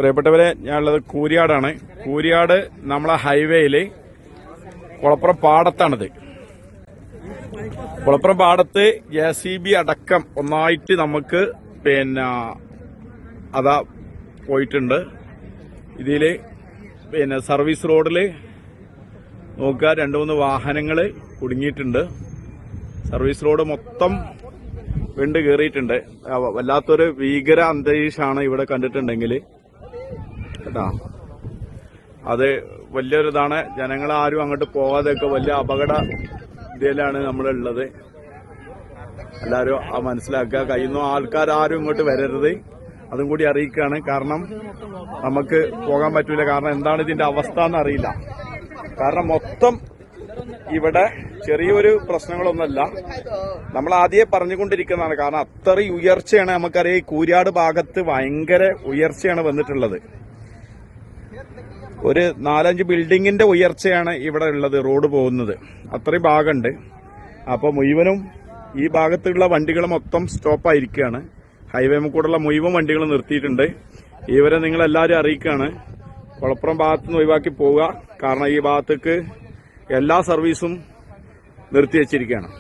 പ്രിയപ്പെട്ടവരെ, ഞാനുള്ളത് കൂരിയാടാണ്. കൂരിയാട് നമ്മളെ ഹൈവേയില് കുളപ്പുറം പാടത്താണിത്. കുളപ്പുറം പാടത്ത് JCB അടക്കം ഒന്നായിട്ട് നമുക്ക് അതാ പോയിട്ടുണ്ട്. ഇതില് സർവീസ് റോഡില് നോക്കുക, 2-3 വാഹനങ്ങള് കുടുങ്ങിയിട്ടുണ്ട്. സർവീസ് റോഡ് മൊത്തം വിണ്ട് കയറിയിട്ടുണ്ട്. വല്ലാത്തൊരു ഭീകര അന്തരീക്ഷമാണ് ഇവിടെ കണ്ടിട്ടുണ്ടെങ്കിൽ കേട്ടാ. അത് വലിയൊരിതാണ്. ജനങ്ങളാരും അങ്ങോട്ട് പോകാതെയൊക്കെ വലിയ അപകട ഇതിലാണ് നമ്മളുള്ളത്. എല്ലാവരും മനസ്സിലാക്കുക. കഴിയുന്ന ആൾക്കാരും ഇങ്ങോട്ട് വരരുത്, അതും കൂടി അറിയിക്കുകയാണ്. കാരണം നമുക്ക് പോകാൻ പറ്റൂല. കാരണം എന്താണ് ഇതിന്റെ അവസ്ഥ എന്നറിയില്ല. കാരണം മൊത്തം ഇവിടെ ചെറിയൊരു പ്രശ്നങ്ങളൊന്നുമല്ല, നമ്മൾ ആദ്യമേ പറഞ്ഞുകൊണ്ടിരിക്കുന്നതാണ്. കാരണം അത്രയും ഉയർച്ചയാണ്. നമുക്കറിയാം, ഈ കൂരിയാട് ഭാഗത്ത് ഭയങ്കര ഉയർച്ചയാണ് വന്നിട്ടുള്ളത്. ഒരു 4-5 ബിൽഡിങ്ങിന്റെ ഉയർച്ചയാണ് ഇവിടെ ഉള്ളത്. റോഡ് പോകുന്നത് അത്രയും ഭാഗമുണ്ട്. അപ്പൊ മുഴുവനും ഈ ഭാഗത്തുള്ള വണ്ടികൾ മൊത്തം സ്റ്റോപ്പായിരിക്കുകയാണ്. ഹൈവേ കൂടെയുള്ള മുഴുവൻ വണ്ടികൾ നിർത്തിയിട്ടുണ്ട്. ഇവരെ നിങ്ങളെല്ലാവരും അറിയിക്കുകയാണ്, കുളപ്പുറം ഭാഗത്തുനിന്ന് ഒഴിവാക്കി പോവുക. കാരണം ഈ ഭാഗത്തേക്ക് എല്ലാ സർവീസും നിർത്തിവെച്ചിരിക്കുകയാണ്.